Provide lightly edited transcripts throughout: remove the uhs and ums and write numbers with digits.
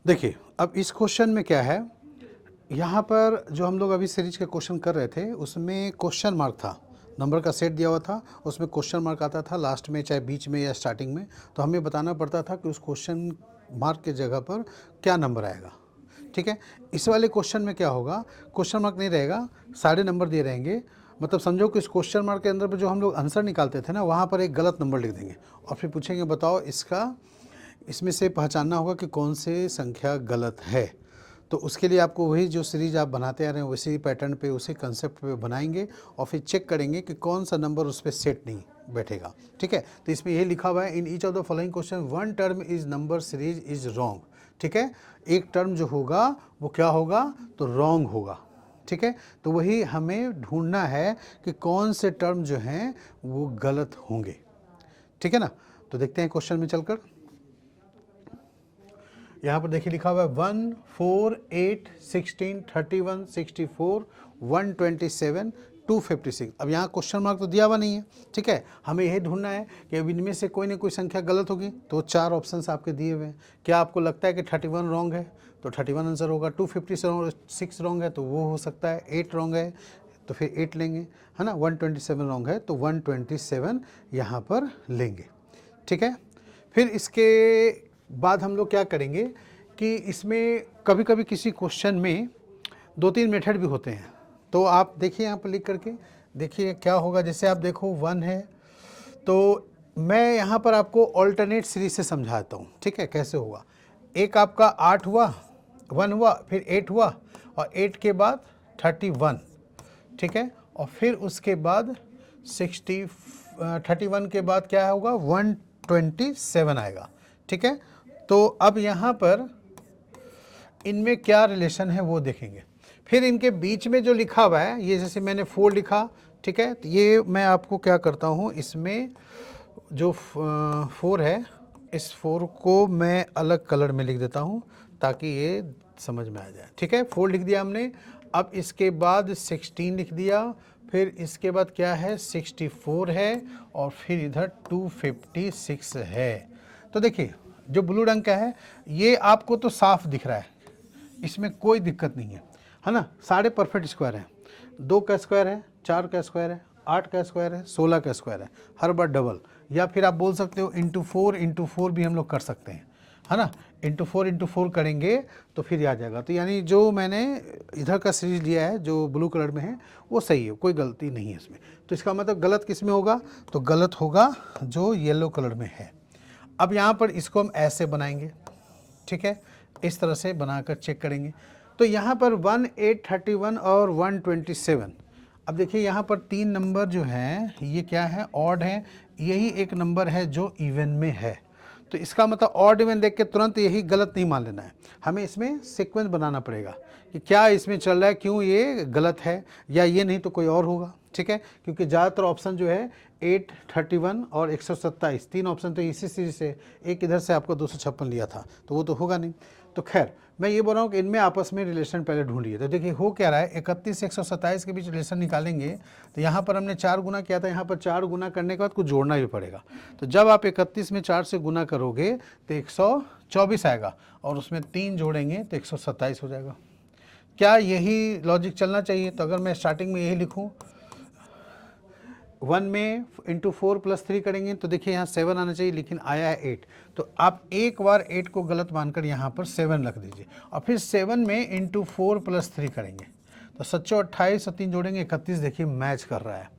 देखिए अब इस क्वेश्चन में क्या है, यहाँ पर जो हम लोग अभी सीरीज के क्वेश्चन कर रहे थे उसमें क्वेश्चन मार्क था, नंबर का सेट दिया हुआ था, उसमें क्वेश्चन मार्क आता था लास्ट में, चाहे बीच में या स्टार्टिंग में, तो हमें बताना पड़ता था कि उस क्वेश्चन मार्क के जगह पर क्या नंबर आएगा। ठीक है, इस वाले क्वेश्चन में क्या होगा, क्वेश्चन मार्क नहीं रहेगा, सारे नंबर दिए रहेंगे। मतलब समझो कि इस क्वेश्चन मार्क के अंदर पर जो हम लोग आंसर निकालते थे ना, वहाँ पर एक गलत नंबर लिख देंगे और फिर पूछेंगे बताओ इसमें से पहचानना होगा कि कौन से संख्या गलत है। तो उसके लिए आपको वही जो सीरीज आप बनाते आ रहे हैं उसी पैटर्न पे, उसी कंसेप्ट पे बनाएंगे और फिर चेक करेंगे कि कौन सा नंबर उस पर सेट नहीं बैठेगा। ठीक है, तो इसमें यही लिखा हुआ है, in each of the following question one term is number series is wrong. ठीक है, एक टर्म जो होगा वो क्या होगा, तो रॉन्ग होगा। ठीक है, तो वही हमें ढूंढना है कि कौन से टर्म जो हैं वो गलत होंगे। ठीक है ना, तो देखते हैं क्वेश्चन में चलकर। यहाँ पर देखिए लिखा हुआ है 1, 4, 8, 16, 31, 64, 127, 256। अब यहाँ क्वेश्चन मार्क तो दिया हुआ नहीं है। ठीक है, हमें यही ढूंढना है कि अब इनमें से कोई ना कोई संख्या गलत होगी। तो 4 ऑप्शंस आपके दिए हुए हैं। क्या आपको लगता है कि 31 रॉन्ग है तो 31 आंसर होगा, 256 रॉन्ग है तो वो हो सकता है, 8 रॉन्ग है तो फिर 8 लेंगे, है ना, 127 रॉन्ग है तो 127 यहाँ पर लेंगे। ठीक है, फिर इसके बाद हम लोग क्या करेंगे कि इसमें कभी कभी किसी क्वेश्चन में 2-3 मेथड भी होते हैं। तो आप देखिए यहाँ पर लिख करके देखिए क्या होगा। जैसे आप देखो 1 है तो मैं यहाँ पर आपको ऑल्टरनेट सीरीज से समझाता हूँ। ठीक है, कैसे होगा, एक आपका 8 हुआ, 1 हुआ, फिर 8 हुआ और 8 के बाद 31। ठीक है, और फिर उसके बाद 31 के बाद क्या होगा, 127 आएगा। ठीक है, तो अब यहाँ पर इनमें क्या रिलेशन है वो देखेंगे। फिर इनके बीच में जो लिखा हुआ है, ये जैसे मैंने 4 लिखा, ठीक है, तो ये मैं आपको क्या करता हूँ, इसमें जो 4 है इस 4 को मैं अलग कलर में लिख देता हूँ ताकि ये समझ में आ जाए। ठीक है, 4 लिख दिया हमने। अब इसके बाद 16 लिख दिया, फिर इसके बाद क्या है 64 है और फिर इधर 256 है। तो देखिए जो ब्लू रंग का है ये आपको तो साफ दिख रहा है, इसमें कोई दिक्कत नहीं है ना, सारे परफेक्ट स्क्वायर हैं। 2 का स्क्वायर है, 4 का स्क्वायर है, 8 का स्क्वायर है, 16 का स्क्वायर है, हर बार डबल, या फिर आप बोल सकते हो इंटू 4 भी हम लोग कर सकते हैं, है ना। इंटू 4 करेंगे तो फिर आ जाएगा। तो यानी जो मैंने इधर का सीरीज लिया है जो ब्लू कलर में है वो सही है, कोई गलती नहीं है इसमें। तो इसका मतलब गलत किस में होगा, तो गलत होगा जो येलो कलर में है। अब यहाँ पर इसको हम ऐसे बनाएंगे, ठीक है, इस तरह से बनाकर चेक करेंगे। तो यहाँ पर 1, 8, 31 और 127। अब देखिए यहाँ पर 3 नंबर जो हैं ये क्या है, ऑड है, यही एक नंबर है जो इवन में है। तो इसका मतलब ऑड इवन देख के तुरंत यही गलत नहीं मान लेना है, हमें इसमें सीक्वेंस बनाना पड़ेगा कि क्या इसमें चल रहा है, क्यों ये गलत है, या ये नहीं तो कोई और होगा। ठीक है, क्योंकि ज़्यादातर ऑप्शन जो है 8, 31 और 127, 3 ऑप्शन तो इसी सीरीज से, एक इधर से आपको 256 लिया था तो वो तो होगा नहीं। तो खैर मैं ये बोल रहा हूँ कि इनमें आपस में रिलेशन पहले ढूंढिए। तो देखिए हो क्या रहा है, 31 से 127 के बीच रिलेशन निकालेंगे तो यहाँ पर हमने 4 गुना किया था, यहाँ पर 4 गुना करने के बाद कुछ जोड़ना भी पड़ेगा। तो जब आप 31 में 4 से गुना करोगे तो 124 आएगा और उसमें 3 जोड़ेंगे तो 127 हो जाएगा। क्या यही लॉजिक चलना चाहिए? तो अगर मैं स्टार्टिंग में यही लिखूँ 1 में इंटू 4 प्लस 3 करेंगे तो देखिए यहाँ 7 आना चाहिए, लेकिन आया है 8। तो आप एक बार 8 को गलत मानकर यहाँ पर 7 रख दीजिए और फिर 7 में इंटू 4 प्लस 3 करेंगे तो 7 28 और 3 जोड़ेंगे 31। देखिए मैच कर रहा है,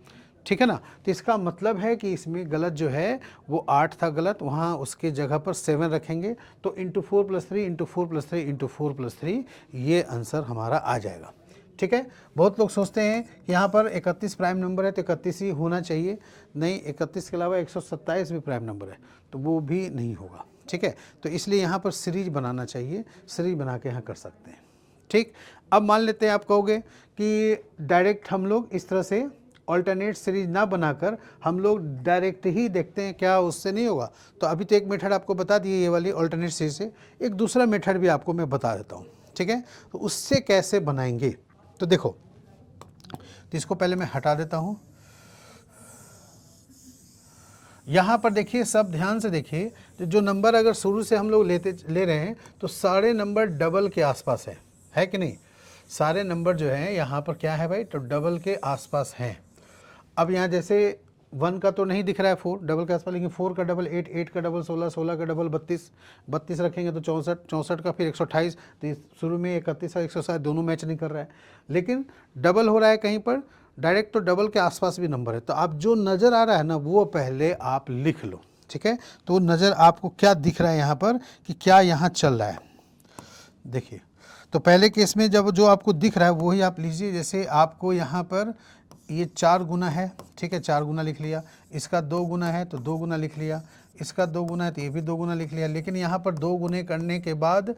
ठीक है ना। तो इसका मतलब है कि इसमें गलत जो है वो 8 था गलत, वहाँ उसके जगह पर 7 रखेंगे तो into 4 plus 3 into 4 plus 3 into 4 plus 3 ये आंसर हमारा आ जाएगा। ठीक है, बहुत लोग सोचते हैं कि यहाँ पर 31 प्राइम नंबर है तो 31 ही होना चाहिए, नहीं, 31 के अलावा 127 भी प्राइम नंबर है तो वो भी नहीं होगा। ठीक है, तो इसलिए यहाँ पर सीरीज बनाना चाहिए, सीरीज बना के यहाँ कर सकते हैं। ठीक, अब मान लेते हैं आप कहोगे कि डायरेक्ट हम लोग इस तरह से ऑल्टरनेट सीरीज ना बनाकर हम लोग डायरेक्ट ही देखते हैं, क्या उससे नहीं होगा? तो अभी तो एक मेथड आपको बता दिए ये वाली ऑल्टरनेट सीरीज से, एक दूसरा मेथड भी आपको मैं बता देता हूँ। ठीक है, तो उससे कैसे बनाएंगे तो देखो, तो इसको पहले मैं हटा देता हूँ। यहाँ पर देखिए, सब ध्यान से देखिए, तो जो नंबर अगर शुरू से हम लोग ले रहे हैं तो सारे नंबर डबल के आसपास है कि नहीं? सारे नंबर जो हैं यहाँ पर क्या है भाई, तो डबल के आसपास हैं। अब यहाँ जैसे 1 का तो नहीं दिख रहा है 4 डबल के आसपास, लेकिन 4 का डबल 8, 8 का डबल 16, 16 का डबल 32, 32 रखेंगे तो 64, 64 का फिर 128, तो शुरू में 31 और 160 दोनों मैच नहीं कर रहा है, लेकिन डबल हो रहा है कहीं पर डायरेक्ट, तो डबल के आसपास भी नंबर है। तो आप जो नज़र आ रहा है ना वो पहले आप लिख लो, ठीक है? तो नज़र आपको क्या दिख रहा है यहाँ पर कि क्या यहाँ चल रहा है, देखिए। तो पहले केस में जब जो आपको दिख रहा है वही आप लीजिए। जैसे आपको यहाँ पर ये 4 गुना है, ठीक है, 4 गुना लिख लिया। इसका 2 गुना है तो 2 गुना लिख लिया। इसका 2 गुना है तो ये भी 2 गुना लिख लिया। लेकिन यहाँ पर 2 गुने करने के बाद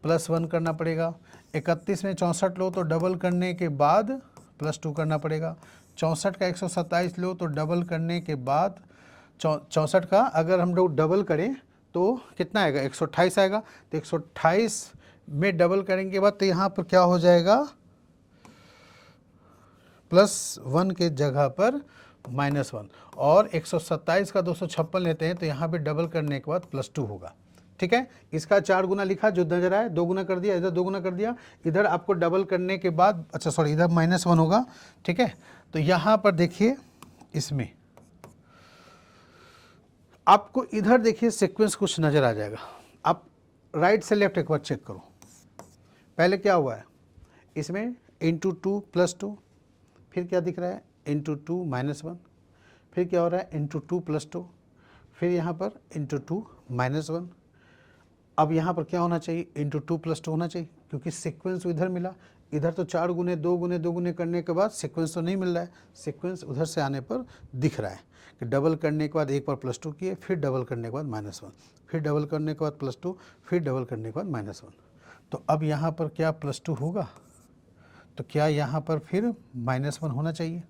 +1 करना पड़ेगा। 31 में 64 लो तो डबल करने के बाद +2 करना पड़ेगा। 64 का 127 लो तो डबल करने के बाद 64 का अगर हम लोग डबल करें तो कितना आएगा, 128 आएगा। तो 128 में डबल करेंगे के बाद तो यहाँ पर क्या हो जाएगा, +1 के जगह पर -1। और 127 का 256 लेते हैं तो यहाँ पे डबल करने के बाद +2 होगा, ठीक है। इसका 4 गुना लिखा जो नजर आए, 2 गुना कर दिया, इधर 2 गुना कर दिया, इधर आपको डबल करने के बाद, अच्छा सॉरी, इधर -1 होगा, ठीक है। तो यहाँ पर देखिए, इसमें आपको इधर देखिए सीक्वेंस कुछ नज़र आ जाएगा। आप राइट से लेफ्ट एक बार चेक करो। पहले क्या हुआ है, इसमें × 2 +2, फिर क्या दिख रहा है, × 2 -1, फिर क्या हो रहा है, × 2 +2, फिर यहाँ पर × 2 -1। अब यहाँ पर क्या होना चाहिए, × 2 +2 होना चाहिए, क्योंकि सीक्वेंस इधर मिला। इधर तो 4 गुने 2 गुने 2 गुने करने के बाद सीक्वेंस तो नहीं मिल रहा है। सीक्वेंस उधर से आने पर दिख रहा है कि डबल करने के बाद एक बार +2 किए, फिर डबल करने के बाद -1, फिर डबल करने के बाद +2, फिर डबल करने के बाद -1। तो अब यहाँ पर क्या +2 होगा, तो क्या यहाँ पर फिर -1 होना चाहिए,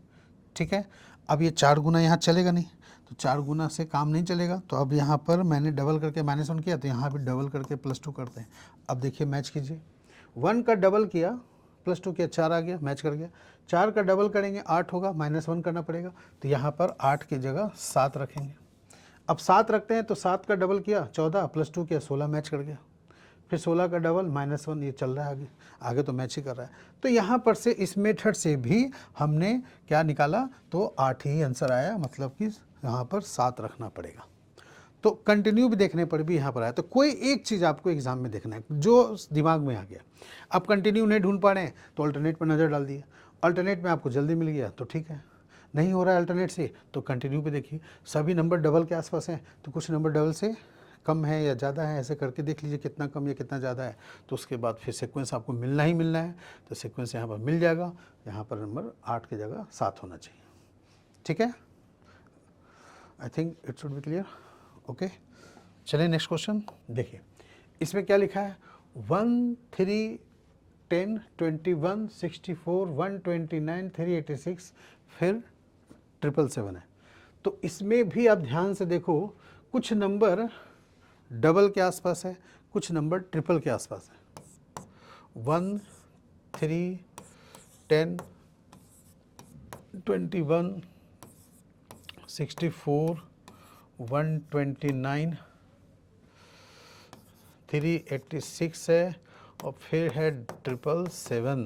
ठीक है। अब ये 4 गुना यहाँ चलेगा नहीं, तो 4 गुना से काम नहीं चलेगा। तो अब यहाँ पर मैंने डबल करके -1 किया, तो यहाँ भी डबल करके +2 करते हैं। अब देखिए मैच कीजिए, 1 का डबल किया, +2 किया, 4 आ गया, मैच कर गया। 4 का डबल करेंगे 8 होगा, -1 करना पड़ेगा, तो यहाँ पर 8 की जगह 7 रखेंगे। अब 7 रखते हैं तो 7 का डबल किया 14, +2 किया 16, मैच कर गया। फिर 16 का डबल -1, ये चल रहा है आगे, आगे तो मैच ही कर रहा है। तो यहाँ पर से इस मेथड से भी हमने क्या निकाला, तो 8 ही आंसर आया, मतलब कि यहाँ पर 7 रखना पड़ेगा। तो कंटिन्यू भी देखने पर भी यहाँ पर आया। तो कोई एक चीज़ आपको एग्जाम में देखना है जो दिमाग में आ गया। अब कंटिन्यू नहीं ढूंढ पा रहे हैं तो अल्टरनेट पर नज़र डाल दिए, अल्टरनेट में आपको जल्दी मिल गया तो ठीक है, नहीं हो रहा है अल्टरनेट से तो कंटिन्यू पे देखिए। सभी नंबर डबल के आसपास हैं, तो कुछ नंबर डबल से कम है या ज़्यादा है, ऐसे करके देख लीजिए कितना कम या कितना ज़्यादा है। तो उसके बाद फिर सीक्वेंस आपको मिलना ही मिलना है, तो सीक्वेंस यहाँ पर मिल जाएगा। यहाँ पर नंबर 8 की जगह 7 होना चाहिए, ठीक है। I think it should be clear, okay. चलिए नेक्स्ट क्वेश्चन देखिए, इसमें क्या लिखा है, 1 3 10 21 64 129 386, फिर 777 है। तो इसमें भी आप ध्यान से देखो, कुछ नंबर डबल के आसपास है, कुछ नंबर ट्रिपल के आसपास है। 1 3 10 21 64 129 386 है, और फिर है 777,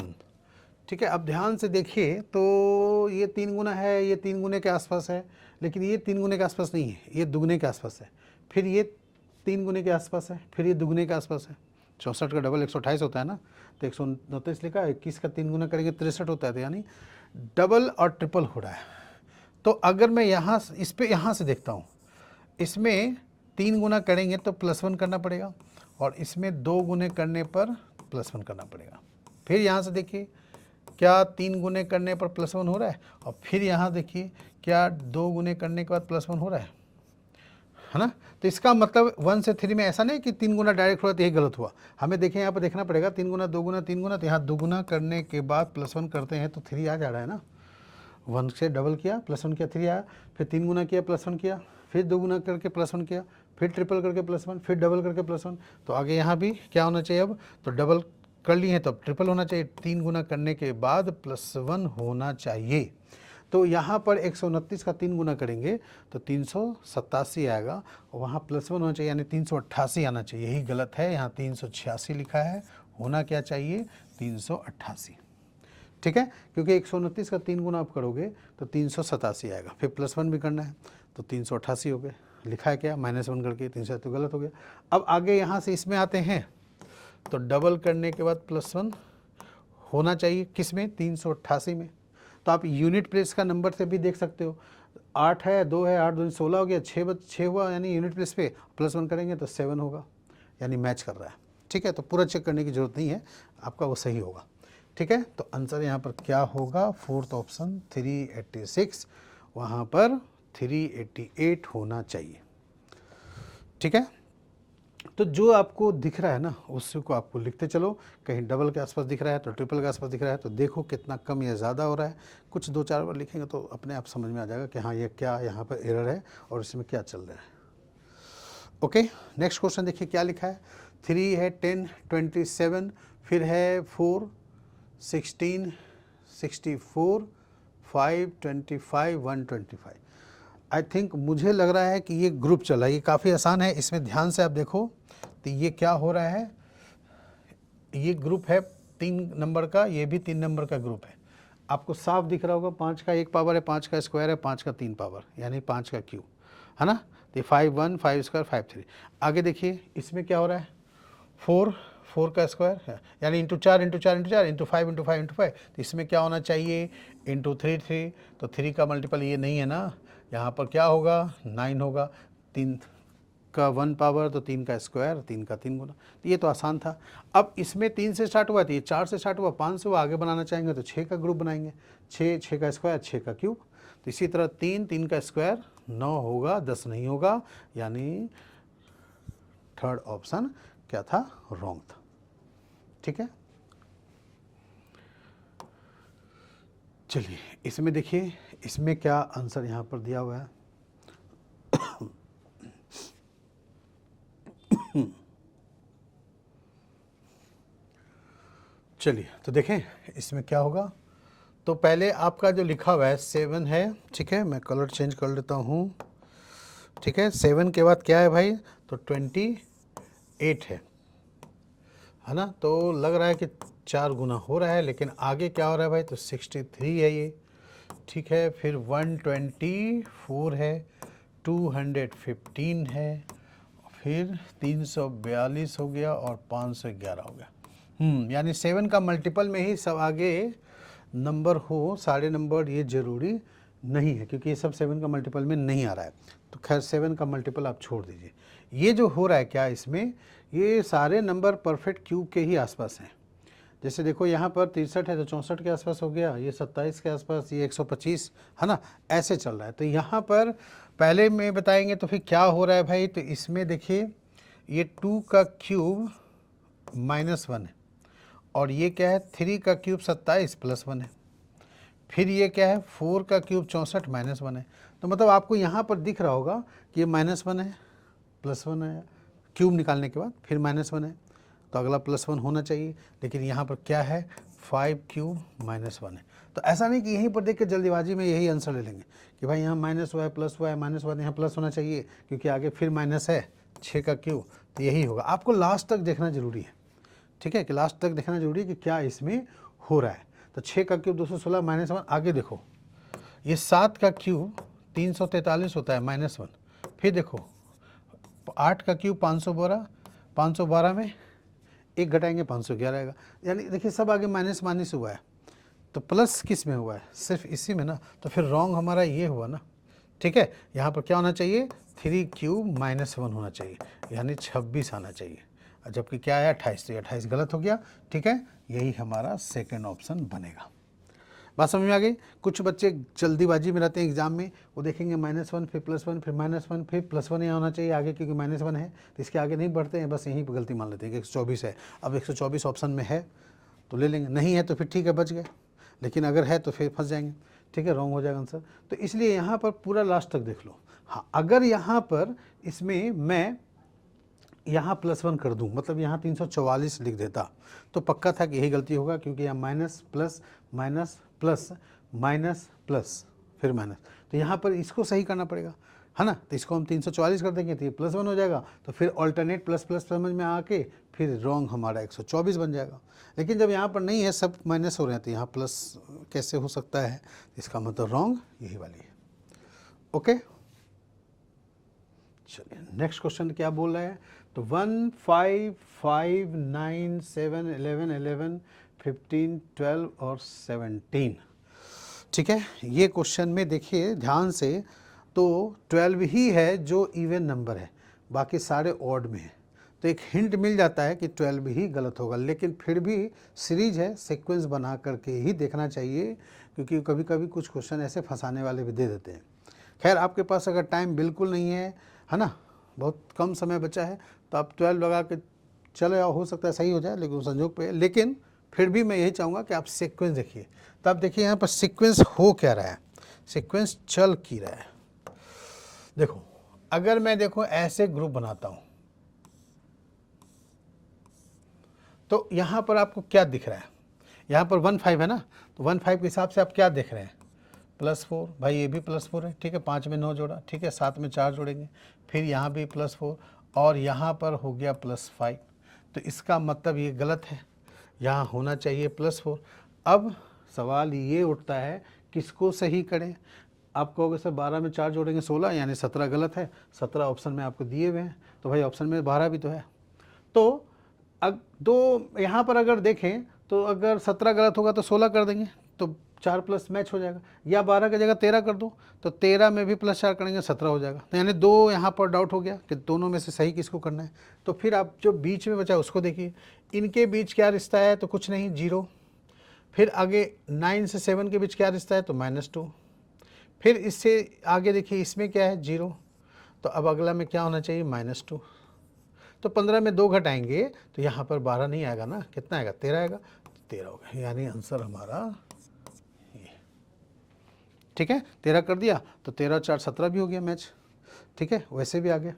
ठीक है। अब ध्यान से देखिए, तो ये 3 गुना है, ये 3 गुने के आसपास है, लेकिन ये 3 गुने के आसपास नहीं है, ये दुगने के आसपास है। फिर ये 3 गुने के आसपास है, फिर ये दुगने के आसपास है। 64 का डबल 128 होता है ना, तो 129 लिखा, 21 का 3 गुना करेंगे 63 होता है, तो यानी डबल और ट्रिपल हो रहा है। तो अगर मैं यहाँ इस पे यहाँ से देखता हूँ, इसमें 3 गुना करेंगे तो +1 करना पड़ेगा, और इसमें 2 गुने करने पर +1 करना पड़ेगा। फिर यहाँ से देखिए, क्या 3 गुने करने पर +1 हो रहा है, और फिर यहाँ देखिए क्या 2 गुने करने के बाद +1 हो रहा है ना। तो इसका मतलब 1 से 3 में ऐसा नहीं कि 3 गुना डायरेक्ट हुआ तो यही गलत हुआ। हमें देखिए यहाँ पर देखना पड़ेगा, 3 गुना 2 गुना 3 गुना, तो यहाँ 2 गुना करने के बाद +1 करते हैं तो 3 आ जा रहा है ना। 1 से डबल किया, +1 किया, 3 आया, फिर 3 गुना किया, +1 किया, फिर 2 गुना करके +1 किया, फिर ट्रिपल करके +1, फिर डबल करके +1। तो आगे यहाँ भी क्या होना चाहिए, अब तो डबल कर लिए हैं तो अब ट्रिपल होना चाहिए। 3 गुना करने के बाद +1 होना चाहिए। तो यहाँ पर 129 का 3 गुना करेंगे तो 387 आएगा, और वहाँ +1 होना चाहिए यानी 388 आना चाहिए। यही गलत है, यहाँ 386 लिखा है, होना क्या चाहिए 388। ठीक है, क्योंकि 129 का 3 गुना आप करोगे तो 387 आएगा, फिर +1 भी करना है तो 388 हो गए। लिखा है क्या -1 करके 300, तो गलत हो गया। अब आगे यहाँ से इसमें आते हैं तो डबल करने के बाद +1 होना चाहिए किस में 388 में। तो आप यूनिट प्लेस का नंबर से भी देख सकते हो, 8 है, 2 है, 8 2 16 हो गया, 6 हुआ, यानी यूनिट प्लेस पे +1 करेंगे तो 7 होगा, यानी मैच कर रहा है। ठीक है, तो पूरा चेक करने की ज़रूरत नहीं है, आपका वो सही होगा। ठीक है, तो आंसर यहाँ पर क्या होगा, फोर्थ ऑप्शन 386, वहाँ पर 388 होना चाहिए। ठीक है, तो जो आपको दिख रहा है ना उसको आपको लिखते चलो, कहीं डबल के आसपास दिख रहा है तो ट्रिपल के आसपास दिख रहा है तो देखो कितना कम या ज़्यादा हो रहा है। कुछ 2-4 बार लिखेंगे तो अपने आप समझ में आ जाएगा कि हाँ ये क्या यहाँ पर एरर है और इसमें क्या चल रहा है। ओके, नेक्स्ट क्वेश्चन देखिए क्या लिखा है। 3 है, 10, 27, फिर है 4, 16, 64, 5, 25, 125। आई थिंक मुझे लग रहा है कि ये ग्रुप चला है, ये काफ़ी आसान है। इसमें ध्यान से आप देखो तो ये क्या हो रहा है, ये ग्रुप है 3 नंबर का, ये भी 3 नंबर का ग्रुप है। आपको साफ दिख रहा होगा 5 का 1 पावर है, 5 का स्क्वायर है, 5 का 3 पावर, यानी 5 का क्यूब है ना। तो 5 1, 5 स्क्वायर, 5 3। आगे देखिए इसमें क्या हो रहा है, 4 का स्क्वायर है, यानी into 4 into 4 into 4 into 5 into 5 into 5। तो इसमें क्या होना चाहिए इंटू 3 3, तो 3 का मल्टीपल ये नहीं है ना, यहाँ पर क्या होगा 9 होगा। 3 का 1 पावर तो 3 का स्क्वायर, 3 का 3 गुना। तो ये तो आसान था। अब इसमें 3 से स्टार्ट हुआ तो ये 4 से स्टार्ट हुआ, 5 से हुआ, आगे बनाना चाहेंगे तो 6 का ग्रुप बनाएंगे, 6 का स्क्वायर, 6 का क्यूब। तो इसी तरह 3 का स्क्वायर 9 होगा, 10 नहीं होगा, यानी थर्ड ऑप्शन क्या था, रॉन्ग था। ठीक है, चलिए इसमें देखिए इसमें क्या आंसर यहाँ पर दिया हुआ है। चलिए तो देखें इसमें क्या होगा। तो पहले आपका जो लिखा हुआ है 7 है, ठीक है, मैं कलर चेंज कर लेता हूँ। ठीक है, 7 के बाद क्या है भाई, तो 28 है ना। तो लग रहा है कि 4 गुना हो रहा है, लेकिन आगे क्या हो रहा है भाई, तो 63 है ये। ठीक है, फिर 124 है, 215 है, फिर 342 हो गया और 511 हो गया। यानी 7 का मल्टीपल में ही सब आगे नंबर हो, सारे नंबर, ये ज़रूरी नहीं है क्योंकि ये सब 7 का मल्टीपल में नहीं आ रहा है। तो खैर 7 का मल्टीपल आप छोड़ दीजिए। ये जो हो रहा है क्या इसमें, ये सारे नंबर परफेक्ट क्यूब के ही आसपास हैं। जैसे देखो यहाँ पर 63 है तो 64 के आसपास हो गया, ये 27 के आसपास, ये 125 है ना, ऐसे चल रहा है। तो यहाँ पर पहले में बताएंगे तो फिर क्या हो रहा है भाई, तो इसमें देखिए ये 2 का क्यूब -1 है, और ये क्या है 3 का क्यूब 27 +1 है, फिर ये क्या है 4 का क्यूब 64 -1 है। तो मतलब आपको यहाँ पर दिख रहा होगा कि ये -1 है, +1 है, क्यूब निकालने के बाद फिर -1 है, तो अगला +1 होना चाहिए। लेकिन यहाँ पर क्या है 5 क्यूब -1 है। तो ऐसा नहीं कि यहीं पर देख के जल्दीबाजी में यही आंसर ले लेंगे कि भाई यहाँ माइनस हुआ है, प्लस हुआ है, -1 यहाँ प्लस होना चाहिए क्योंकि आगे फिर माइनस है, 6 का क्यूब, तो यही होगा। आपको लास्ट तक देखना जरूरी है। ठीक है, कि लास्ट तक देखना जरूरी है कि क्या इसमें हो रहा है। तो 6 का क्यूब 216 -1, आगे देखो ये 7 का क्यूब 343 होता है -1, फिर देखो 8 का क्यूब 512, 512 में 1 घटाएंगे 511 आएगा। यानी देखिए सब आगे माइनस हुआ है, तो प्लस किस में हुआ है, सिर्फ इसी में ना। तो फिर रॉन्ग हमारा ये हुआ ना। ठीक है, यहाँ पर क्या होना चाहिए 3 क्यूब -1 होना चाहिए, यानी 26 आना चाहिए, जबकि क्या आया 28, तो 28 गलत हो गया। ठीक है, यही हमारा सेकंड ऑप्शन बनेगा। बात समझ में आ गई। कुछ बच्चे जल्दीबाजी में रहते हैं एग्जाम में, वो देखेंगे -1 फिर +1 फिर -1 फिर +1 यहाँ होना चाहिए आगे, क्योंकि -1 है तो इसके आगे नहीं बढ़ते हैं, बस यहीं पर गलती मान लेते हैं कि 124 है। अब 124 ऑप्शन में है तो ले लेंगे, नहीं है तो फिर ठीक है बच गए, लेकिन अगर है तो फिर फंस जाएंगे। ठीक है, रॉन्ग हो जाएगा आंसर। तो इसलिए यहाँ पर पूरा लास्ट तक देख लो। हाँ, अगर यहाँ पर इसमें मैं यहाँ +1 कर दूँ, मतलब यहाँ 344 लिख देता, तो पक्का था कि यही गलती होगा, क्योंकि यहाँ minus plus minus plus minus plus फिर माइनस, तो यहाँ पर इसको सही करना पड़ेगा, है ना। तो इसको हम 344 कर देंगे तो ये +1 हो जाएगा, तो फिर ऑल्टरनेट प्लस प्लस समझ में आके फिर रॉन्ग हमारा 124 बन जाएगा। लेकिन जब यहाँ पर नहीं है, सब माइनस हो रहे हैं, तो यहाँ प्लस कैसे हो सकता है, इसका मतलब रॉन्ग यही वाली है। ओके, चलिए नेक्स्ट क्वेश्चन क्या बोल रहा है, तो 1 5 5 9 7 11 11 15 12 और 17, ठीक है। ये क्वेश्चन में देखिए ध्यान से, तो 12 ही है जो इवन नंबर है, बाकी सारे ऑड में है, तो एक हिंट मिल जाता है कि 12 ही गलत होगा। लेकिन फिर भी सीरीज है, सीक्वेंस बना करके ही देखना चाहिए, क्योंकि कभी कभी कुछ क्वेश्चन ऐसे फंसाने वाले भी दे देते हैं। खैर आपके पास अगर टाइम बिल्कुल नहीं है ना, बहुत कम समय बचा है, तो आप 12 लगा के चले आओ, हो सकता है सही हो जाए, लेकिन संजोग पे। लेकिन फिर भी मैं यही चाहूँगा कि आप सीक्वेंस देखिए। तो आप देखिए यहाँ पर सीक्वेंस हो क्या रहा है, सीक्वेंस चल की रहा है। देखो अगर मैं देखो ऐसे ग्रुप बनाता हूँ, तो यहाँ पर आपको क्या दिख रहा है, यहाँ पर 1 5 है ना, तो 1 5 के हिसाब से आप क्या देख रहे हैं, +4, भाई ये भी +4 है, ठीक है। 5 में 9 जोड़ा, ठीक है, 7 में 4 जोड़ेंगे, फिर यहाँ भी +4 और यहाँ पर हो गया +5, तो इसका मतलब ये गलत है, यहाँ होना चाहिए +4। अब सवाल ये उठता है किसको सही करें। आप कहोगे सर 12 में 4 जोड़ेंगे 16, यानी 17 गलत है, 17 ऑप्शन में आपको दिए हुए हैं, तो भाई ऑप्शन में 12 भी तो है। तो यहाँ पर अगर देखें तो अगर 17 गलत होगा तो 16 कर देंगे, तो 4 प्लस मैच हो जाएगा, या 12 की जगह 13 कर दो, तो 13 में भी +4 करेंगे 17 हो जाएगा। तो यानी 2 यहाँ पर डाउट हो गया कि दोनों में से सही किसको करना है। तो फिर आप जो बीच में बचा उसको देखिए, इनके बीच क्या रिश्ता है, तो कुछ नहीं, 0। फिर आगे 9 से 7 के बीच क्या रिश्ता है, तो -2। फिर इससे आगे देखिए इसमें क्या है, 0, तो अब अगला में क्या होना चाहिए, -2। तो 15 में 2 घटाएंगे तो यहाँ पर 12 नहीं आएगा ना, कितना आएगा, 13 आएगा, तो 13 हो गया, यानी आंसर हमारा ये, ठीक है। 13 कर दिया तो 13 और 4 17 भी हो गया मैच, ठीक है, वैसे भी आ गया,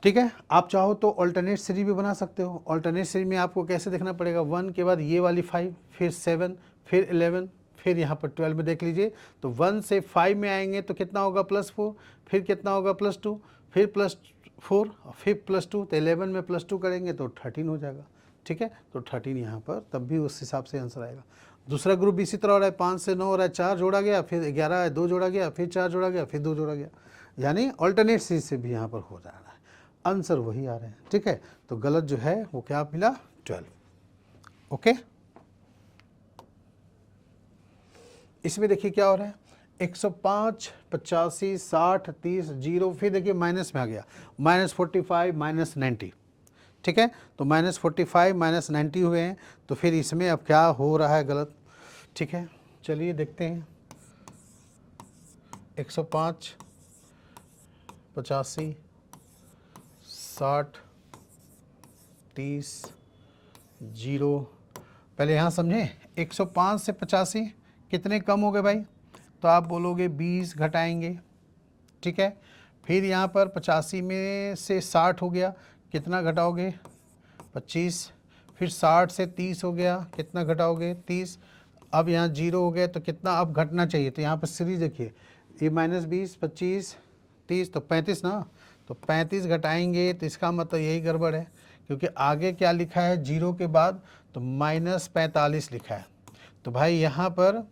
ठीक है। आप चाहो तो ऑल्टरनेट सीरीज भी बना सकते हो। ऑल्टरनेट सीरीज में आपको कैसे देखना पड़ेगा, 1 के बाद ये वाली 5, फिर 7, फिर 11, फिर यहाँ पर 12 में देख लीजिए, तो 1 से 5 में आएंगे तो कितना होगा, +4, फिर कितना होगा, +2, फिर +4, फिर +2, तो 11 में +2 करेंगे तो 13 हो जाएगा, ठीक है। तो 13 यहाँ पर तब भी उस हिसाब से आंसर आएगा। दूसरा ग्रुप भी इसी तरह हो रहा है, 5 से 9 हो रहा है, 4 जोड़ा गया, फिर 11 है, 2 जोड़ा गया, फिर 4 जोड़ा गया, फिर 2 जोड़ा गया, यानी ऑल्टरनेट सीरीज से भी यहाँ पर हो जा रहा है, आंसर वही आ रहे हैं, ठीक है। तो गलत जो है वो क्या मिला, 12। ओके, इसमें देखिए क्या हो रहा है, 105 85 60 30 0, फिर देखिए माइनस में आ गया, -45 -90, ठीक है। तो -45 -90 हुए हैं, तो फिर इसमें अब क्या हो रहा है गलत, ठीक है। चलिए देखते हैं, 105 85 60 30 0, पहले यहाँ समझें, 105 से 85 कितने कम हो गए भाई, तो आप बोलोगे 20 घटाएंगे, ठीक है। फिर यहाँ पर 85 में से 60 हो गया, कितना घटाओगे, 25, फिर 60 से 30 हो गया, कितना घटाओगे, 30। अब यहाँ 0 हो गया, तो कितना अब घटना चाहिए, तो यहाँ पर सीरीज देखिए, ये -20 25 30, तो 35 ना, तो 35 घटाएंगे, तो इसका मतलब यही गड़बड़ है, क्योंकि आगे क्या लिखा है 0 के बाद, तो -45 लिखा है। तो भाई यहाँ पर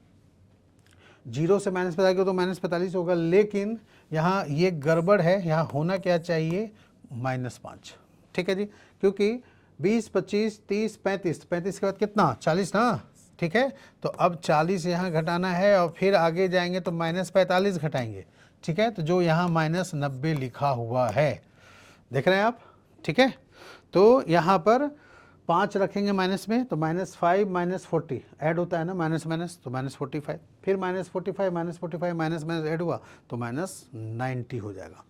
0 से -45 तो -45 होगा, लेकिन यहाँ ये गड़बड़ है, यहाँ होना क्या चाहिए, -5, ठीक है जी। क्योंकि 20 25 30 35, 35 के बाद कितना, 40 ना, ठीक है। तो अब 40 यहाँ घटाना है, और फिर आगे जाएंगे तो -45 घटाएंगे, ठीक है। तो जो यहाँ -90 लिखा हुआ है, देख रहे हैं आप, ठीक है। तो यहाँ पर 5 रखेंगे माइनस में, तो -5 -40 ऐड होता है ना, माइनस माइनस, तो -45, फिर -45 -45 माइनस माइनस ऐड हुआ तो -90 हो जाएगा,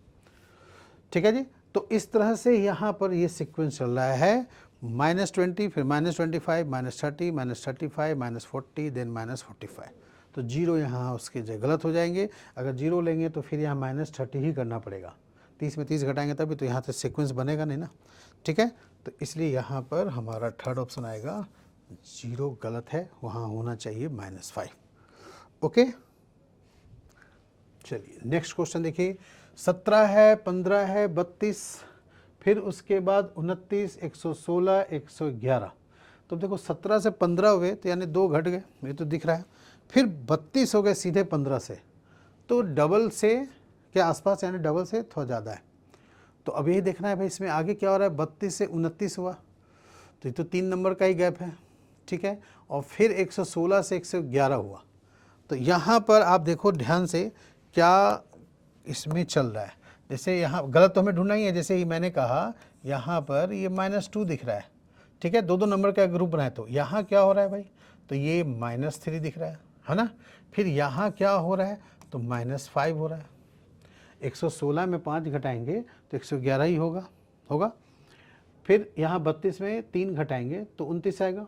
ठीक है जी। तो इस तरह से यहाँ पर ये सीक्वेंस चल रहा है, -20, फिर -25 -30 -35 -40 देन -45, तो 0 यहाँ उसके जगह गलत हो जाएंगे। अगर 0 लेंगे तो फिर यहाँ -30 ही करना पड़ेगा, 30 में 30 घटाएंगे तभी तो यहाँ से सीक्वेंस बनेगा नहीं ना, ठीक है। तो इसलिए यहाँ पर हमारा थर्ड ऑप्शन आएगा, 0 गलत है, वहाँ होना चाहिए -5। ओके, चलिए नेक्स्ट क्वेश्चन देखिए, 17 है, 15 है, 32, फिर उसके बाद 29, 116, 111। तो देखो 17 से 15 हुए तो यानी 2 घट गए, ये तो दिख रहा है। फिर 32 हो गए सीधे 15 से, तो डबल से के आसपास, यानी डबल से थोड़ा ज़्यादा है। तो अब यही देखना है भाई इसमें आगे क्या हो रहा है। 32 से 29 हुआ, तो ये तो 3 नंबर का ही गैप है, ठीक है। और फिर 116 से 111 हुआ। तो यहाँ पर आप देखो ध्यान से क्या इसमें चल रहा है। जैसे यहाँ गलत तो हमें ढूंढना ही है, जैसे ही मैंने कहा यहाँ पर ये -2 दिख रहा है, ठीक है, 2 नंबर का ग्रुप बनाए। तो यहाँ क्या हो रहा है भाई, तो ये -3 दिख रहा है ना। फिर यहाँ क्या हो रहा है, तो -5 हो रहा है। 116 में 5 घटाएंगे तो 111 ही होगा। फिर यहाँ 32 में 3 घटाएंगे तो 29 आएगा।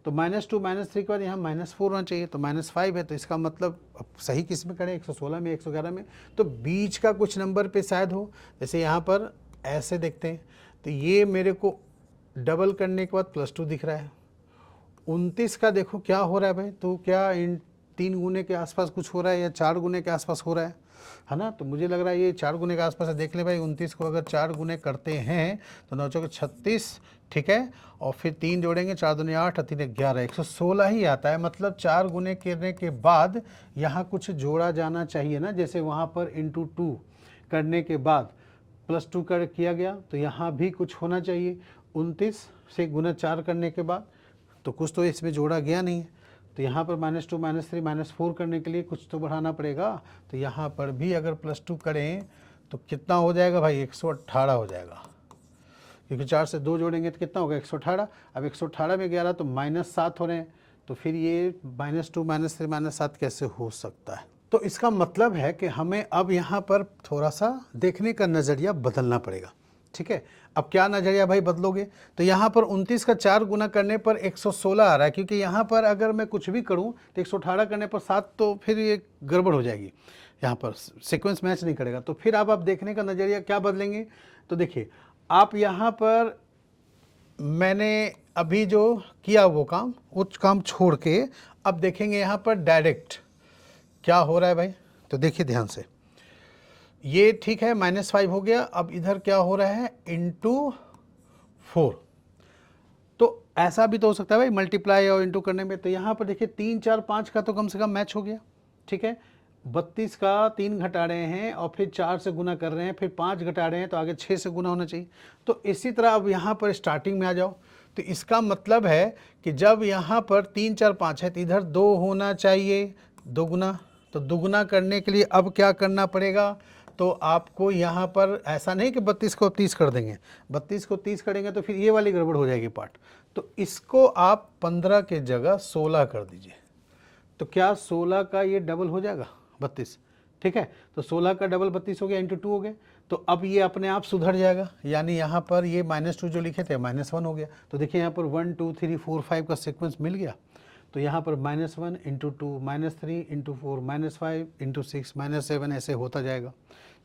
तो -2 -3 के बाद यहाँ -4 होना चाहिए, तो -5 है। तो इसका मतलब अब सही किस में करें, 116 में, 111 में, तो बीच का कुछ नंबर पे शायद हो। जैसे यहाँ पर ऐसे देखते हैं, तो ये मेरे को डबल करने के बाद +2 दिख रहा है। 29 का देखो क्या हो रहा है भाई, तो क्या इन 3 गुने के आसपास कुछ हो रहा है या 4 गुने के आसपास हो रहा है ना। तो मुझे लग रहा है ये 4 गुने के आसपास है। देख ले भाई, 29 को अगर 4 गुने करते हैं तो 9 चौके 36, ठीक है। और फिर 3 जोड़ेंगे, 4 दूनी 8 और 3 11, 116 ही आता है। मतलब 4 गुने करने के बाद यहाँ कुछ जोड़ा जाना चाहिए ना। जैसे वहाँ पर ×2 करने के बाद +2 किया गया, तो यहाँ भी कुछ होना चाहिए। 29 से गुना 4 करने के बाद तो कुछ तो इसमें जोड़ा गया नहीं है। तो यहाँ पर -2 -3 -4 करने के लिए कुछ तो बढ़ाना पड़ेगा। तो यहाँ पर भी अगर +2 करें तो कितना हो जाएगा भाई, 118 हो जाएगा, क्योंकि 4 से 2 जोड़ेंगे तो कितना होगा, 118। अब 118 में 11 तो -7 हो रहे हैं। तो फिर ये -2 -3 -7 कैसे हो सकता है। तो इसका मतलब है कि हमें अब यहाँ पर थोड़ा सा देखने का नज़रिया बदलना पड़ेगा, ठीक है। अब क्या नज़रिया भाई बदलोगे, तो यहाँ पर 29 का 4 गुना करने पर 116 आ रहा है, क्योंकि यहाँ पर अगर मैं कुछ भी करूँ तो 118 करने पर 7, तो फिर ये गड़बड़ हो जाएगी, यहाँ पर सीक्वेंस मैच नहीं करेगा। तो फिर आप देखने का नज़रिया क्या बदलेंगे, तो देखिए आप यहाँ पर मैंने अभी जो किया वो काम छोड़ के अब देखेंगे यहाँ पर डायरेक्ट क्या हो रहा है भाई। तो देखिए ध्यान से, ये ठीक है -5 हो गया। अब इधर क्या हो रहा है, ×4। तो ऐसा भी तो हो सकता है भाई, मल्टीप्लाई और इंटू करने में। तो यहाँ पर देखिए 3 4 5 का तो कम से कम मैच हो गया, ठीक है। 32 का 3 घटा रहे हैं और फिर 4 से गुना कर रहे हैं, फिर 5 घटा रहे हैं, तो आगे 6 से गुना होना चाहिए। तो इसी तरह अब यहाँ पर स्टार्टिंग में आ जाओ। तो इसका मतलब है कि जब यहाँ पर 3 4 5 है तो इधर 2 होना चाहिए, 2 गुना। तो दोगुना करने के लिए अब क्या करना पड़ेगा, तो आपको यहाँ पर ऐसा नहीं कि 32 को 30 कर देंगे, 32 को 30 करेंगे तो फिर ये वाली गड़बड़ हो जाएगी पार्ट। तो इसको आप 15 के जगह 16 कर दीजिए। तो क्या 16 का ये डबल हो जाएगा 32, ठीक है। तो 16 का डबल 32 हो गया, ×2 हो गया। तो अब ये अपने आप सुधर जाएगा, यानी यहाँ पर ये -2 जो लिखे थे -1 हो गया। तो देखिए यहाँ पर 1 2 3 4 5 का सीक्वेंस मिल गया। तो यहाँ पर -1 × 2 -3 × 4 -5 × 6 -7 ऐसे होता जाएगा,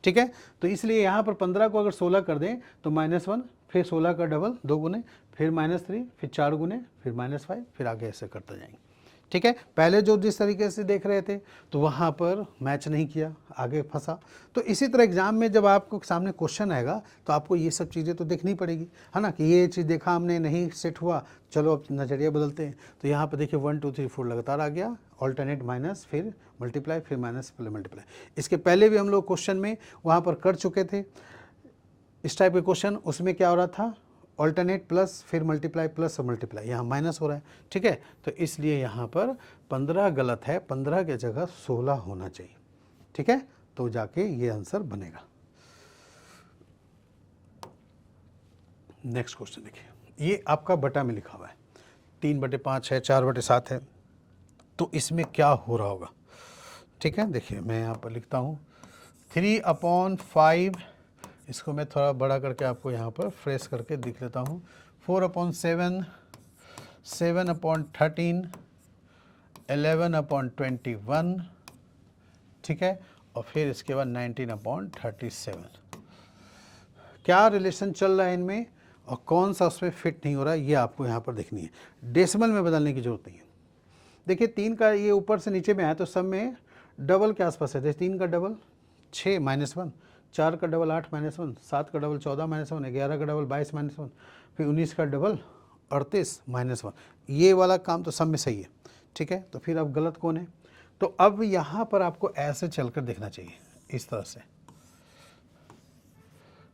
ठीक है। तो इसलिए यहाँ पर 15 को अगर 16 कर दें तो -1, फिर 16 का डबल 2 गुने, फिर -3, फिर 4 गुने, फिर -5, फिर आगे ऐसे करते जाएंगे, ठीक है। पहले जो जिस तरीके से देख रहे थे तो वहाँ पर मैच नहीं किया, आगे फंसा। तो इसी तरह एग्जाम में जब आपको सामने क्वेश्चन आएगा तो आपको ये सब चीज़ें तो देखनी पड़ेगी, है ना, कि ये चीज़ देखा हमने नहीं सेट हुआ, चलो अब नज़रिया बदलते हैं। तो यहाँ पर देखिए 1 2 3 4 लगातार आ गया, ऑल्टरनेट माइनस, फिर मल्टीप्लाई, फिर माइनस, फिर मल्टीप्लाई। इसके पहले भी हम लोग क्वेश्चन में वहाँ पर कर चुके थे इस टाइप के क्वेश्चन। उसमें क्या हो रहा था, ऑल्टरनेट प्लस, फिर मल्टीप्लाई, प्लस और मल्टीप्लाई, यहाँ माइनस हो रहा है, ठीक है। तो इसलिए यहाँ पर 15 गलत है, 15 के जगह 16 होना चाहिए, ठीक है। तो जाके ये आंसर बनेगा। नेक्स्ट क्वेश्चन देखिए, ये आपका बटा में लिखा हुआ है, 3/5 है, 4/7 है। तो इसमें क्या हो रहा होगा, ठीक है। देखिए मैं यहाँ पर लिखता हूँ 3/5, इसको मैं थोड़ा बड़ा करके आपको यहाँ पर फ्रेश करके दिख लेता हूँ। 4/7, 7/13, 11/21, ठीक है। और फिर इसके बाद 19/37। क्या रिलेशन चल रहा है इनमें और कौन सा उसमें फिट नहीं हो रहा है, ये आपको यहाँ पर देखनी है। डेसिमल में बदलने की जरूरत नहीं है। देखिए 3 का ये ऊपर से नीचे में आया तो सब में डबल के आसपास है। जैसे 3 का डबल 6 -1, 4 का डबल 8 -1, 7 का डबल 14 -1, 11 का डबल 22 -1, फिर 19 का डबल 38 -1। ये वाला काम तो सब में सही है, ठीक है। तो फिर अब गलत कौन है? तो अब यहाँ पर आपको ऐसे चलकर देखना चाहिए, इस तरह से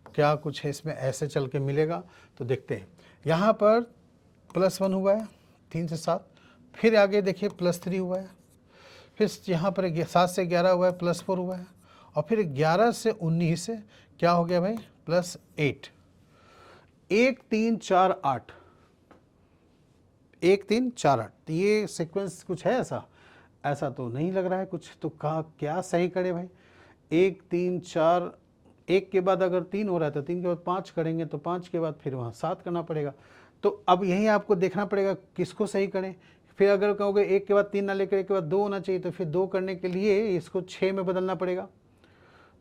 क्या कुछ है इसमें, ऐसे चल के मिलेगा। तो देखते हैं, यहाँ पर +1 हुआ है 3 से 7, फिर आगे देखिए +3 हुआ है, फिर यहाँ पर 7 से 11 हुआ है, +4 हुआ है, और फिर 11 से 19 क्या हो गया भाई, +8। 1 3 4 8, 1 3 4 8। तो ये सीक्वेंस कुछ है ऐसा? ऐसा तो नहीं लग रहा है कुछ। तो कहा क्या सही करे भाई? 1 3 4, 1 के बाद अगर 3 हो रहा है तो 3 के बाद 5 करेंगे, तो 5 के बाद फिर वहाँ 7 करना पड़ेगा। तो अब यही आपको देखना पड़ेगा किसको सही करें। फिर अगर कहोगे 1 के बाद 3 ना लेकर 1 के बाद 2 होना चाहिए, तो फिर 2 करने के लिए इसको 6 में बदलना पड़ेगा।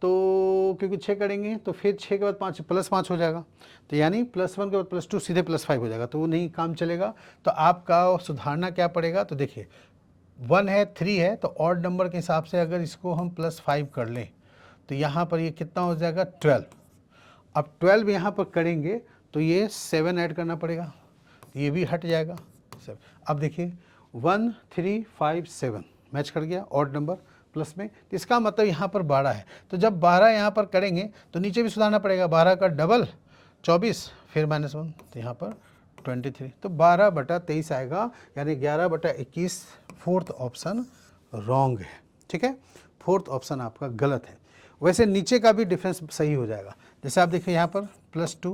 तो क्योंकि 6 करेंगे तो फिर 6 के बाद 5 +5 हो जाएगा, तो यानी +1 के बाद +2 सीधे +5 हो जाएगा, तो वो नहीं काम चलेगा। तो आपका सुधारना क्या पड़ेगा? तो देखिए 1 है 3 है, तो ऑड नंबर के हिसाब से अगर इसको हम +5 कर लें तो यहाँ पर ये कितना हो जाएगा, 12। अब 12 यहाँ पर करेंगे तो ये 7 ऐड करना पड़ेगा, ये भी हट जाएगा 7। अब देखिए 1 3 5 7 मैच कर गया ऑड नंबर प्लस में, तो इसका मतलब यहाँ पर 12 है। तो जब 12 यहाँ पर करेंगे तो नीचे भी सुधारना पड़ेगा, 12 का डबल 24 फिर -1, तो यहाँ पर 23, तो 12/23 आएगा, यानी 11/21। फोर्थ ऑप्शन रॉन्ग है, ठीक है, फोर्थ ऑप्शन आपका गलत है। वैसे नीचे का भी डिफरेंस सही हो जाएगा। जैसे आप देखिए यहाँ पर +2,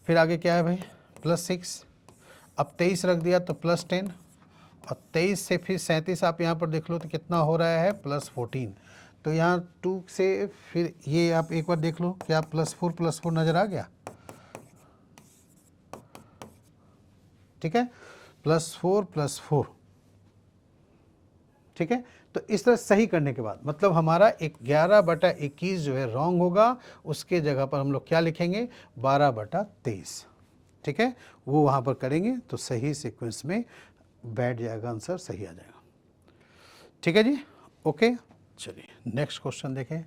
फिर आगे क्या है भाई +6, अब 23 रख दिया तो +10, और 23 से फिर 37 आप यहाँ पर देख लो तो कितना हो रहा है, +14। तो यहाँ 2 से फिर ये आप एक बार देख लो, क्या +4 नज़र आ गया? ठीक है, +4, ठीक है। तो इस तरह सही करने के बाद मतलब हमारा 11/21 जो है रॉन्ग होगा, उसके जगह पर हम लोग क्या लिखेंगे, 12/23, ठीक है, वो वहाँ पर करेंगे तो सही सीक्वेंस में बैठ जाएगा, आंसर सही आ जाएगा। ठीक है जी, ओके। चलिए नेक्स्ट क्वेश्चन देखें।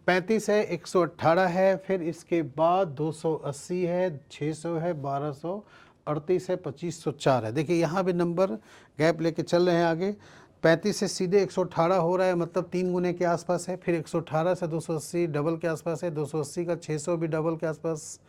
35 है, 118 है, फिर इसके बाद 280 है, 600 है, 1238 है, 2504 है। देखिए यहाँ भी नंबर गैप लेके चल रहे हैं आगे। 35 से सीधे 118 हो रहा है, मतलब 3 गुने के आसपास है। फिर 118 से 280 डबल के आसपास है, 280 का 600 भी डबल के आसपास,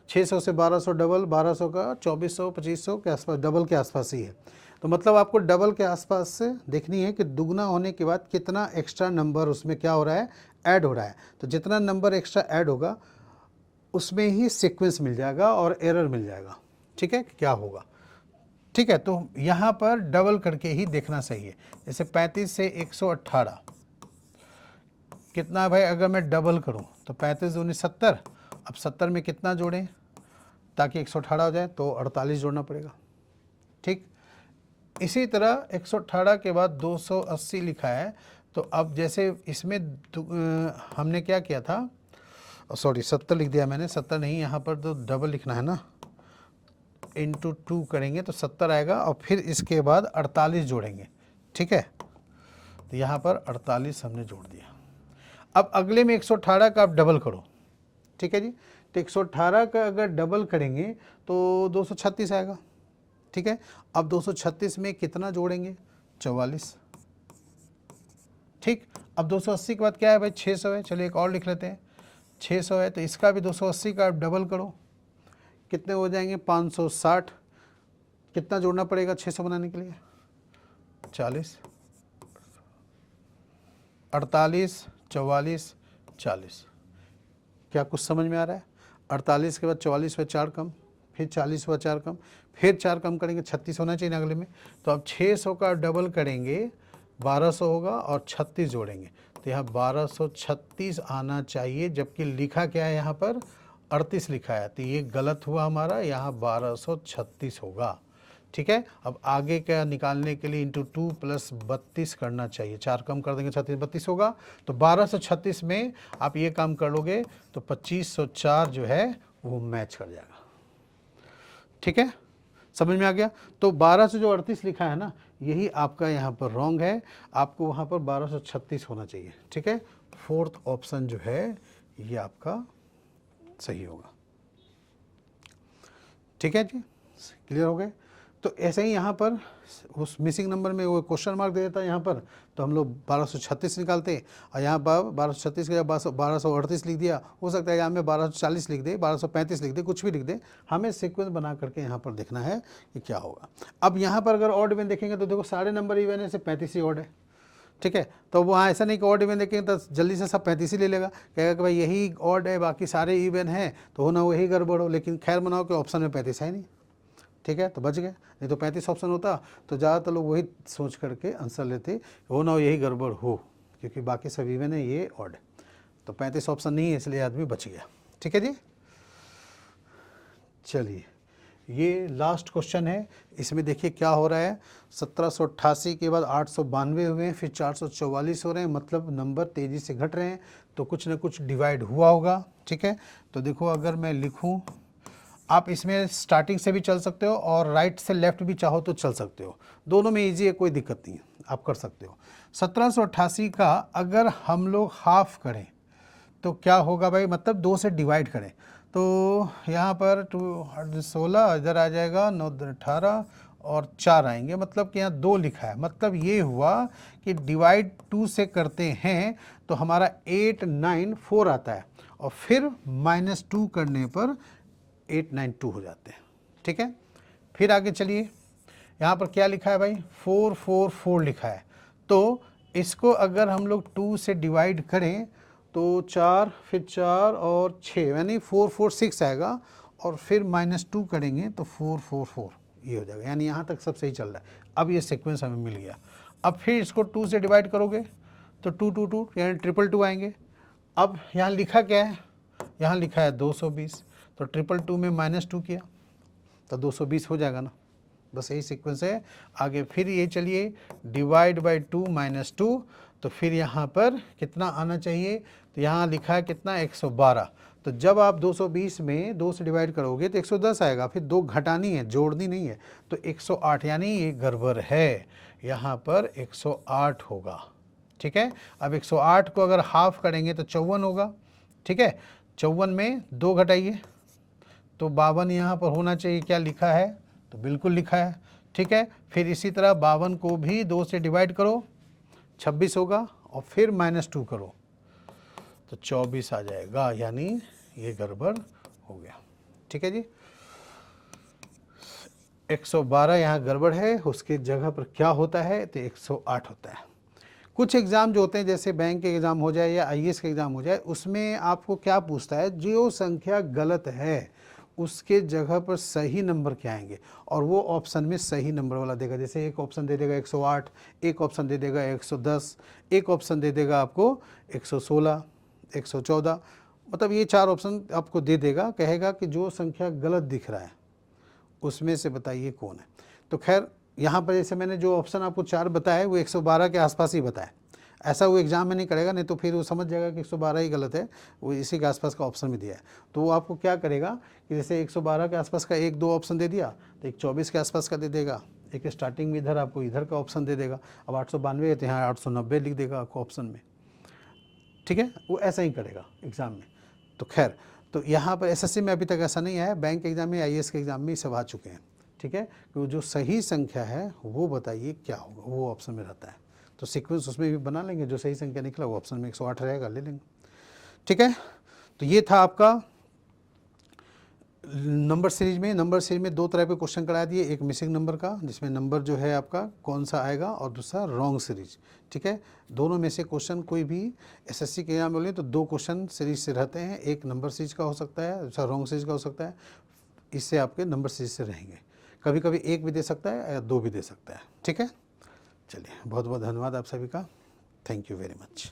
600 से 1200 डबल, 1200 का 2400 2500 के आसपास, डबल के आसपास ही है। तो मतलब आपको डबल के आसपास से देखनी है कि दुगना होने के बाद कितना एक्स्ट्रा नंबर उसमें क्या हो रहा है, ऐड हो रहा है। तो जितना नंबर एक्स्ट्रा ऐड होगा उसमें ही सीक्वेंस मिल जाएगा और एरर मिल जाएगा। ठीक है, क्या होगा, ठीक है। तो यहाँ पर डबल करके ही देखना सही है। जैसे 35 से 118 कितना भाई, अगर मैं डबल करूँ तो 35 दूनी 70, अब 70 में कितना जोड़ें ताकि 118 हो जाए, तो 48 जोड़ना पड़ेगा। ठीक, इसी तरह 118 के बाद 280 लिखा है, तो अब जैसे इसमें हमने क्या किया था, सॉरी 70 लिख दिया मैंने, 70 नहीं, यहाँ पर तो डबल लिखना है ना, इंटू 2 करेंगे तो 70 आएगा, और फिर इसके बाद 48 जोड़ेंगे। ठीक है, तो यहाँ पर 48 हमने जोड़ दिया। अब अगले में 118 का आप डबल करो, ठीक है जी। तो 118 का अगर डबल करेंगे तो 236 आएगा। ठीक है, अब 236 में कितना जोड़ेंगे, 44। ठीक, अब 280 के बाद क्या है भाई, 600 है। चलिए एक और लिख लेते हैं, 600 है, तो इसका भी 280 का आप डबल करो, कितने हो जाएंगे, 560। कितना जोड़ना पड़ेगा 600 बनाने के लिए, 40, 48, 44, 40। क्या कुछ समझ में आ रहा है? 48 के बाद 44 हुआ 4 कम, फिर 40 हुआ 4 कम, फिर 4 कम करेंगे, 36 होना चाहिए अगले में। तो अब 600 का डबल करेंगे 1200 होगा, और 36 जोड़ेंगे, तो यहाँ 1236 आना चाहिए, जबकि लिखा क्या है यहाँ पर 38 लिखा है, तो ये गलत हुआ हमारा, यहाँ 1236 होगा। ठीक है, अब आगे क्या निकालने के लिए इंटू 2 + 32 करना चाहिए, 4 कम कर देंगे 36, 32 होगा। तो 1236 में आप ये काम कर लोगे तो 2504 जो है वो मैच कर जाएगा। ठीक है, समझ में आ गया। तो 1238 लिखा है ना, यही आपका यहाँ पर रॉन्ग है, आपको वहाँ पर 1236 होना चाहिए। ठीक है, फोर्थ ऑप्शन जो है ये आपका सही होगा। ठीक है जी, क्लियर हो गए। तो ऐसे ही यहाँ पर उस मिसिंग नंबर में वो क्वेश्चन मार्क दे देता है यहाँ पर, तो हम लोग 1236 निकालते, और यहाँ पर 1236 के 1238 लिख दिया। हो सकता है यहाँ में 1240 लिख दे, 1235 लिख दे, कुछ भी लिख दे, हमें सीक्वेंस बना करके यहाँ पर देखना है कि क्या होगा। अब यहाँ पर अगर ऑड इवन देखेंगे तो देखो सारे नंबर इवन है, सिर्फ 35 ही ऑड है। ठीक है, तो वहाँ ऐसा नहीं कि ऑड इवन देखेंगे तो जल्दी से सब 35 ही ले लेगा, कहेगा कि भाई यही ऑड है बाकी सारे इवन हैं, तो होना वही गड़बड़ हो। लेकिन खैर मनाओ कि ऑप्शन में 35 है नहीं। ठीक है, तो बच गए, नहीं तो 35 ऑप्शन होता तो ज़्यादातर लोग वही सोच करके आंसर लेते, हो ना हो यही गड़बड़ हो, क्योंकि बाकी सब इवन है, ये ऑड है। तो 35 ऑप्शन नहीं है, इसलिए आदमी बच गया। ठीक है जी, चलिए ये लास्ट क्वेश्चन है। इसमें देखिए क्या हो रहा है, 1788 के बाद 892 हुए हैं, फिर 444 हो रहे हैं, मतलब नंबर तेज़ी से घट रहे हैं, तो कुछ ना कुछ डिवाइड हुआ होगा। ठीक है, तो देखो अगर मैं लिखूं, आप इसमें स्टार्टिंग से भी चल सकते हो और राइट से लेफ्ट भी चाहो तो चल सकते हो, दोनों में इजी है, कोई दिक्कत नहीं है, आप कर सकते हो। 1788 का अगर हम लोग हाफ करें तो क्या होगा भाई, मतलब 2 से डिवाइड करें, तो यहाँ पर 16 इधर आ जाएगा, 9 18 और 4 आएंगे, मतलब कि यहाँ 2 लिखा है। मतलब ये हुआ कि डिवाइड 2 से करते हैं तो हमारा 894 आता है, और फिर -2 करने पर 892 हो जाते हैं। ठीक है, फिर आगे चलिए, यहाँ पर क्या लिखा है भाई, 444 लिखा है, तो इसको अगर हम लोग 2 से डिवाइड करें तो 4, फिर 4 और 6, यानी 446 आएगा, और फिर -2 करेंगे तो 444 ये हो जाएगा। यानी यहाँ तक सब सही चल रहा है। अब ये सीक्वेंस हमें मिल गया। अब फिर इसको 2 से डिवाइड करोगे तो 222 यानी 222 आएंगे। अब यहाँ लिखा क्या है, यहाँ लिखा है 220, तो 222 में -2 किया तो 220 हो जाएगा ना, बस यही सीक्वेंस है। आगे फिर ये चलिए डिवाइड बाई 2 -2, तो फिर यहाँ पर कितना आना चाहिए, तो यहाँ लिखा है कितना 112, तो जब आप 220 में 2 से डिवाइड करोगे तो 110 आएगा, फिर 2 घटानी है, जोड़नी नहीं है, तो 108, यानी ये गड़बड़ है, यहाँ पर 108 होगा। ठीक है, अब 108 को अगर हाफ करेंगे तो 54 होगा। ठीक है, 54 में 2 घटाइए तो 52 यहाँ पर होना चाहिए, क्या लिखा है, तो बिल्कुल लिखा है। ठीक है, फिर इसी तरह 52 को भी 2 से डिवाइड करो, 26 होगा, और फिर -2 करो तो 24 आ जाएगा, यानी ये गड़बड़ हो गया। ठीक है जी, 112 यहाँ गड़बड़ है, उसके जगह पर क्या होता है, तो 108 होता है। कुछ एग्ज़ाम जो होते हैं, जैसे बैंक के एग्ज़ाम हो जाए या आईएएस के एग्ज़ाम हो जाए, उसमें आपको क्या पूछता है, जो संख्या गलत है उसके जगह पर सही नंबर क्या आएंगे, और वो ऑप्शन में सही नंबर वाला देगा। जैसे एक ऑप्शन दे देगा 108, एक ऑप्शन दे देगा 110, एक ऑप्शन दे देगा आपको 116, 114, मतलब ये 4 ऑप्शन आपको दे देगा, कहेगा कि जो संख्या गलत दिख रहा है उसमें से बताइए कौन है। तो खैर यहाँ पर जैसे मैंने जो ऑप्शन आपको 4 बताया वो 112 के आसपास ही बताया, ऐसा वो एग्ज़ाम में नहीं करेगा, नहीं तो फिर वो समझ जाएगा कि 112 ही गलत है, वो इसी के आसपास का ऑप्शन भी दिया है। तो वो आपको क्या करेगा कि जैसे 112 के आसपास का 1-2 ऑप्शन दे दिया, तो एक 24 के आसपास का दे देगा, एक स्टार्टिंग में इधर आपको इधर का ऑप्शन दे देगा। अब 892 है तो यहाँ 890 लिख देगा आपको ऑप्शन में। ठीक है, वो ऐसा ही करेगा एग्ज़ाम में। तो खैर, तो यहाँ पर एसएससी में अभी तक ऐसा नहीं आया, बैंक के एग्ज़ाम में, आईएएस के एग्ज़ाम में ये सब आ चुके हैं। ठीक है, तो जो सही संख्या है वो बताइए क्या होगा, वो ऑप्शन में रहता है। तो सीक्वेंस उसमें भी बना लेंगे, जो सही संख्या निकला वो ऑप्शन में 108 रहेगा, ले लेंगे। ठीक है, तो ये था आपका नंबर सीरीज में 2 तरह के क्वेश्चन करा दिए, एक मिसिंग नंबर का जिसमें नंबर जो है आपका कौन सा आएगा, और दूसरा रॉन्ग सीरीज। ठीक है, दोनों में से क्वेश्चन कोई भी एसएससी के एग्जाम में बोले तो 2 क्वेश्चन सीरीज से रहते हैं, एक नंबर सीरीज का हो सकता है, दूसरा रॉन्ग सीरीज का हो सकता है, इससे आपके नंबर सीरीज से रहेंगे। कभी कभी 1 भी दे सकता है या 2 भी दे सकता है। ठीक है, चलिए बहुत बहुत धन्यवाद आप सभी का, थैंक यू वेरी मच।